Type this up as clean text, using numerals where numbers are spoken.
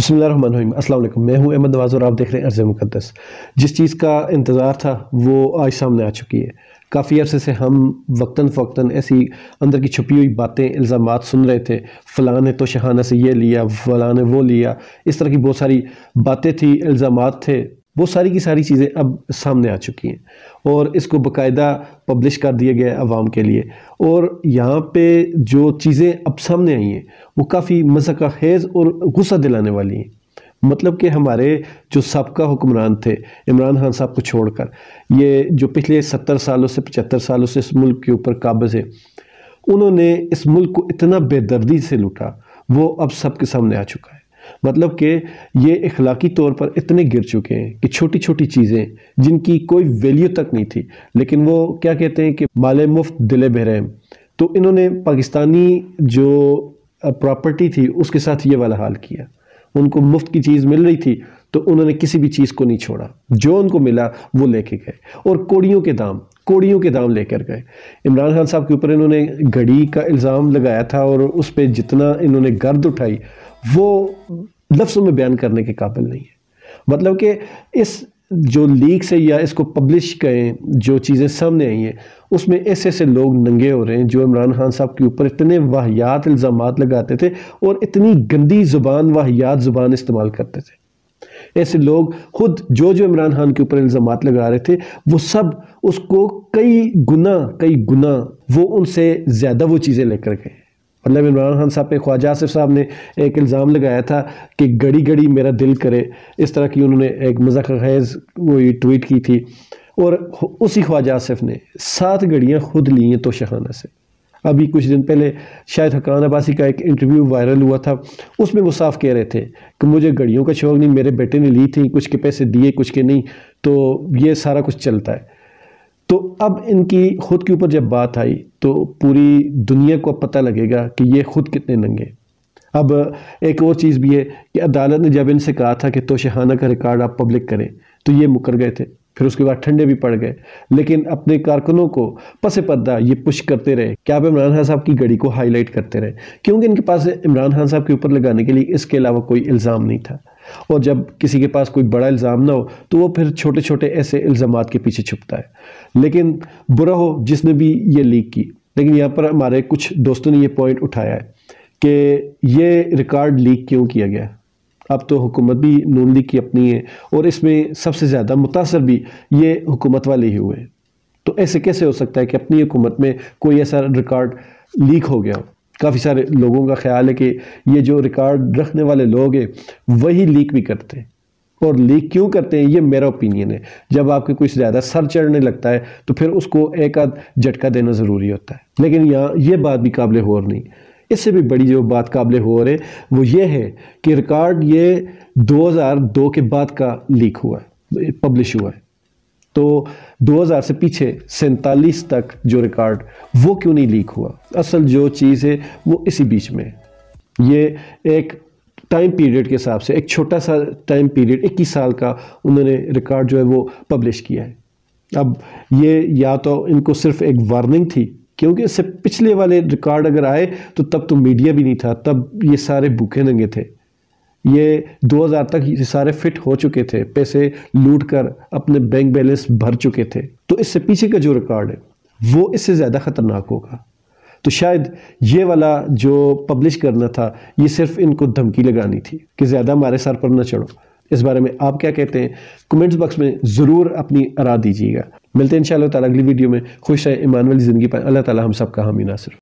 بسم اللہ الرحمن الرحیم۔ السلام علیکم، میں ہوں احمد نواز اور آپ دیکھ رہے ہیں عرض مقدس۔ جس چیز کا انتظار تھا وہ آج سامنے آ چکی ہے۔ کافی عرصے سے ہم وقتاً فوقتاً ایسی اندر کی چھپی ہوئی باتیں، الزامات سن رہے تھے، فلاں نے تو شہانہ سے یہ لیا، فلاں نے وہ لیا، اس طرح کی بہت ساری باتیں تھی، الزامات تھے۔ وہ ساری کی ساری چیزیں اب سامنے آ چکی ہیں اور اس کو باقاعدہ پبلش کر دیا گیا ہے عوام کے لیے۔ اور یہاں پہ جو چیزیں اب سامنے آئی ہیں وہ کافی مضحکہ خیز اور غصہ دلانے والی ہیں۔ مطلب کہ ہمارے جو سابقہ حکمران تھے عمران خان صاحب کو چھوڑ کر، یہ جو پچھلے 70 سالوں سے 75 سالوں سے اس ملک کے اوپر قابض ہے، انہوں نے اس ملک کو اتنا بے دردی سے لوٹا، وہ اب سب کے سامنے آ چکا ہے۔ مطلب کہ یہ اخلاقی طور پر اتنے گر چکے ہیں کہ چھوٹی چھوٹی چیزیں جن کی کوئی ویلیو تک نہیں تھی، لیکن وہ کیا کہتے ہیں کہ مال مفت دل بہرحم، تو انہوں نے پاکستانی جو پراپرٹی تھی اس کے ساتھ یہ والا حال کیا۔ ان کو مفت کی چیز مل رہی تھی تو انہوں نے کسی بھی چیز کو نہیں چھوڑا، جو ان کو ملا وہ لے کے گئے، اور کوڑیوں کے دام لے کر گئے۔ عمران خان صاحب کے اوپر انہوں نے گھڑی کا الزام لگایا تھا اور اس پہ جتنا انہوں نے گرد اٹھائی وہ لفظوں میں بیان کرنے کے قابل نہیں ہے۔ مطلب کہ اس جو لیک سے یا اس کو پبلش کریں جو چیزیں سامنے آئی ہیں اس میں ایسے ایسے لوگ ننگے ہو رہے ہیں جو عمران خان صاحب کے اوپر اتنے واہیات الزامات لگاتے تھے اور اتنی گندی زبان، واہیات زبان استعمال کرتے تھے۔ ایسے لوگ خود جو عمران خان کے اوپر الزامات لگا رہے تھے وہ سب اس کو کئی گنا وہ ان سے زیادہ وہ چیزیں لے کر گئے۔ مطلب عمران خان صاحب پہ خواجہ آصف صاحب نے ایک الزام لگایا تھا کہ گڑی گڑی میرا دل کرے، اس طرح کی انہوں نے ایک مضحکہ خیز وہی ٹویٹ کی تھی، اور اسی خواجہ آصف نے 7 گڑیاں خود لی ہیں توشخانہ سے۔ ابھی کچھ دن پہلے شاید حقان عباسی کا ایک انٹرویو وائرل ہوا تھا، اس میں وہ صاف کہہ رہے تھے کہ مجھے گڑیوں کا شوق نہیں، میرے بیٹے نے لی تھی، کچھ کے پیسے دیے کچھ کے نہیں، تو یہ سارا کچھ چلتا ہے۔ تو اب ان کی خود کے اوپر جب بات آئی تو پوری دنیا کو پتہ لگے گا کہ یہ خود کتنے ننگے۔ اب ایک اور چیز بھی ہے کہ عدالت نے جب ان سے کہا تھا کہ توشخانہ کا ریکارڈ آپ پبلک کریں تو یہ مکر گئے تھے، پھر اس کے بعد ٹھنڈے بھی پڑ گئے، لیکن اپنے کارکنوں کو پس پردہ یہ پش کرتے رہے کہ آپ عمران خان صاحب کی گڑی کو ہائی لائٹ کرتے رہے، کیونکہ ان کے پاس عمران خان صاحب کے اوپر لگانے کے لیے اس کے علاوہ کوئی الزام نہیں تھا۔ اور جب کسی کے پاس کوئی بڑا الزام نہ ہو تو وہ پھر چھوٹے چھوٹے ایسے الزامات کے پیچھے چھپتا ہے۔ لیکن برا ہو جس نے بھی یہ لیک کی، لیکن یہاں پر ہمارے کچھ دوستوں نے یہ پوائنٹ اٹھایا ہے کہ یہ ریکارڈ لیک کیوں کیا گیا۔ اب تو حکومت بھی نون لیگ کی اپنی ہے اور اس میں سب سے زیادہ متاثر بھی یہ حکومت والے ہی ہوئے، تو ایسے کیسے ہو سکتا ہے کہ اپنی حکومت میں کوئی ایسا ریکارڈ لیک ہو گیا ہو؟ کافی سارے لوگوں کا خیال ہے کہ یہ جو ریکارڈ رکھنے والے لوگ ہیں وہی لیک بھی کرتے ہیں، اور لیک کیوں کرتے ہیں یہ میرا اوپینین ہے۔ جب آپ کے کچھ زیادہ سر چڑھنے لگتا ہے تو پھر اس کو ایک آدھ جھٹکا دینا ضروری ہوتا ہے، لیکن یہاں یہ بات بھی قابل غور نہیں۔ اس سے بھی بڑی جو بات قابل غور ہے وہ یہ ہے کہ ریکارڈ یہ 2002 کے بعد کا لیک ہوا ہے، پبلش ہوا ہے، تو 2000 سے پیچھے 47 تک جو ریکارڈ وہ کیوں نہیں لیک ہوا؟ اصل جو چیز ہے وہ اسی بیچ میں ہے۔ یہ ایک ٹائم پیریڈ کے حساب سے ایک چھوٹا سا ٹائم پیریڈ 21 سال کا انہوں نے ریکارڈ جو ہے وہ پبلش کیا ہے۔ اب یہ یا تو ان کو صرف ایک وارننگ تھی، کیونکہ اس سے پچھلے والے ریکارڈ اگر آئے تو تب تو میڈیا بھی نہیں تھا، تب یہ سارے بھوکے ننگے تھے، یہ 2000 تک یہ سارے فٹ ہو چکے تھے، پیسے لوٹ کر اپنے بینک بیلنس بھر چکے تھے، تو اس سے پیچھے کا جو ریکارڈ ہے وہ اس سے زیادہ خطرناک ہوگا۔ تو شاید یہ والا جو پبلش کرنا تھا یہ صرف ان کو دھمکی لگانی تھی کہ زیادہ ہمارے سر پر نہ چڑھو۔ اس بارے میں آپ کیا کہتے ہیں؟ کمنٹس باکس میں ضرور اپنی آراء دیجیے گا۔ ملتے ہیں انشاءاللہ تعالیٰ اگلی ویڈیو میں۔ خوش رہیں، ایمان والی زندگی پر۔ اللہ تعالیٰ ہم سب کا حامی ناصر۔